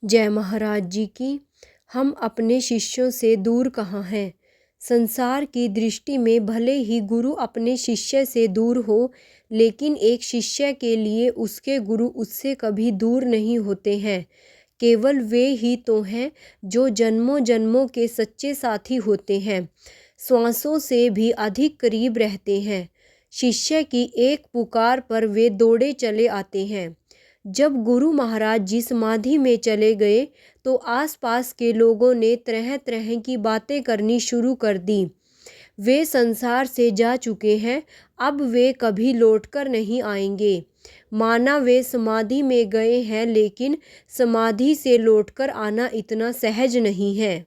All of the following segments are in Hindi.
जय महाराज जी की। हम अपने शिष्यों से दूर कहाँ हैं। संसार की दृष्टि में भले ही गुरु अपने शिष्य से दूर हो, लेकिन एक शिष्य के लिए उसके गुरु उससे कभी दूर नहीं होते हैं। केवल वे ही तो हैं जो जन्मों जन्मों के सच्चे साथी होते हैं, श्वासों से भी अधिक करीब रहते हैं। शिष्य की एक पुकार पर वे दौड़े चले आते हैं। जब गुरु महाराज जी समाधि में चले गए तो आसपास के लोगों ने तरह तरह की बातें करनी शुरू कर दी। वे संसार से जा चुके हैं, अब वे कभी लौटकर नहीं आएंगे। माना वे समाधि में गए हैं, लेकिन समाधि से लौटकर आना इतना सहज नहीं है।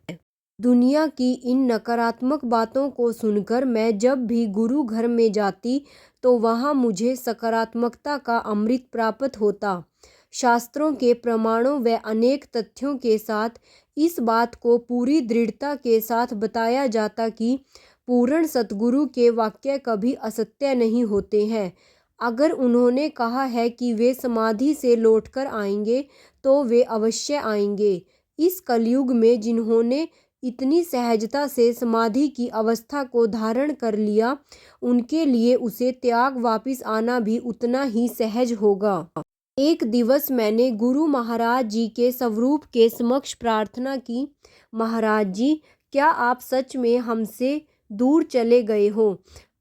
दुनिया की इन नकारात्मक बातों को सुनकर मैं जब भी गुरु घर में जाती तो वहाँ मुझे सकारात्मकता का अमृत प्राप्त होता। शास्त्रों के प्रमाणों व अनेक तथ्यों के साथ इस बात को पूरी दृढ़ता के साथ बताया जाता कि पूर्ण सतगुरु के वाक्य कभी असत्य नहीं होते हैं। अगर उन्होंने कहा है कि वे समाधि से लौटकर आएंगे तो वे अवश्य आएंगे। इस कलयुग में जिन्होंने इतनी सहजता से समाधि की अवस्था को धारण कर लिया, उनके लिए उसे त्याग वापिस आना भी उतना ही सहज होगा। एक दिवस मैंने गुरु महाराज जी के स्वरूप के समक्ष प्रार्थना की, महाराज जी, क्या आप सच में हमसे दूर चले गए हो?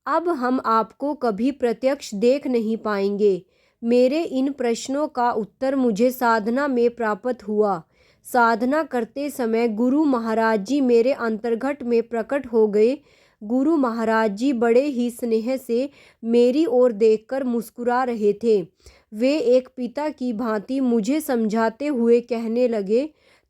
अब हम आपको कभी प्रत्यक्ष देख नहीं पाएंगे। मेरे इन प्रश्नों का उत्तर मुझे साधना में प्राप्त हुआ। साधना करते समय गुरु महाराज जी मेरे अंतर्घट में प्रकट हो गए। गुरु महाराज जी बड़े ही स्नेह से मेरी ओर देखकर मुस्कुरा रहे थे। वे एक पिता की भांति मुझे समझाते हुए कहने लगे,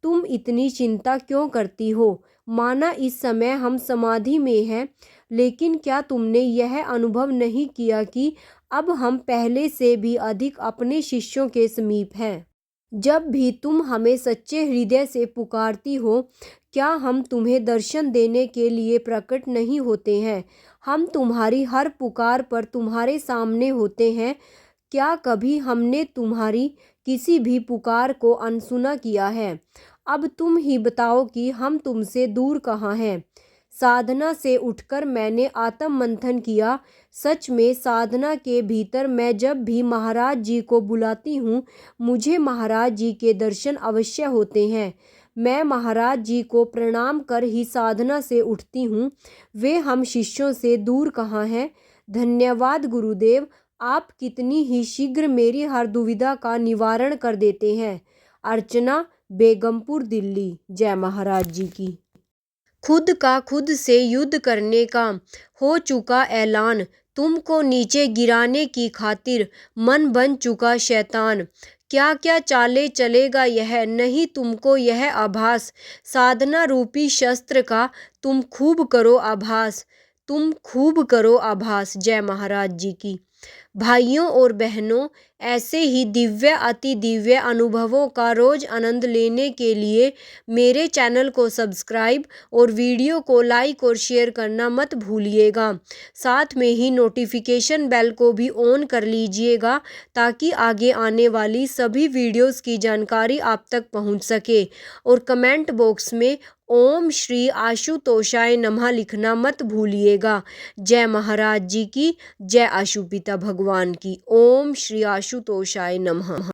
तुम इतनी चिंता क्यों करती हो? माना इस समय हम समाधि में हैं, लेकिन क्या तुमने यह अनुभव नहीं किया कि अब हम पहले से भी अधिक अपने शिष्यों के समीप हैं? जब भी तुम हमें सच्चे हृदय से पुकारती हो, क्या हम तुम्हें दर्शन देने के लिए प्रकट नहीं होते हैं? हम तुम्हारी हर पुकार पर तुम्हारे सामने होते हैं। क्या कभी हमने तुम्हारी किसी भी पुकार को अनसुना किया है? अब तुम ही बताओ कि हम तुमसे दूर कहाँ हैं। साधना से उठकर मैंने आत्म मंथन किया। सच में साधना के भीतर मैं जब भी महाराज जी को बुलाती हूँ, मुझे महाराज जी के दर्शन अवश्य होते हैं। मैं महाराज जी को प्रणाम कर ही साधना से उठती हूँ। वे हम शिष्यों से दूर कहाँ हैं। धन्यवाद गुरुदेव, आप कितनी ही शीघ्र मेरी हर दुविधा का निवारण कर देते हैं। अर्चना, बेगमपुर, दिल्ली। जय महाराज जी की। खुद का खुद से युद्ध करने का हो चुका ऐलान, तुमको नीचे गिराने की खातिर मन बन चुका शैतान। क्या क्या चाले चलेगा यह नहीं तुमको यह आभास, साधना रूपी शस्त्र का तुम खूब करो आभास, तुम खूब करो आभास। जय महाराज जी की। भाइयों और बहनों, ऐसे ही दिव्य अति दिव्य अनुभवों का रोज आनंद लेने के लिए मेरे चैनल को सब्सक्राइब और वीडियो को लाइक और शेयर करना मत भूलिएगा। साथ में ही नोटिफिकेशन बेल को भी ऑन कर लीजिएगा ताकि आगे आने वाली सभी वीडियोस की जानकारी आप तक पहुंच सके। और कमेंट बॉक्स में ओम श्री आशुतोषाय नमः लिखना मत भूलिएगा। जय महाराज जी की। जय आशुपिता भगवान की। ओम श्री आशुतोषाय नमः।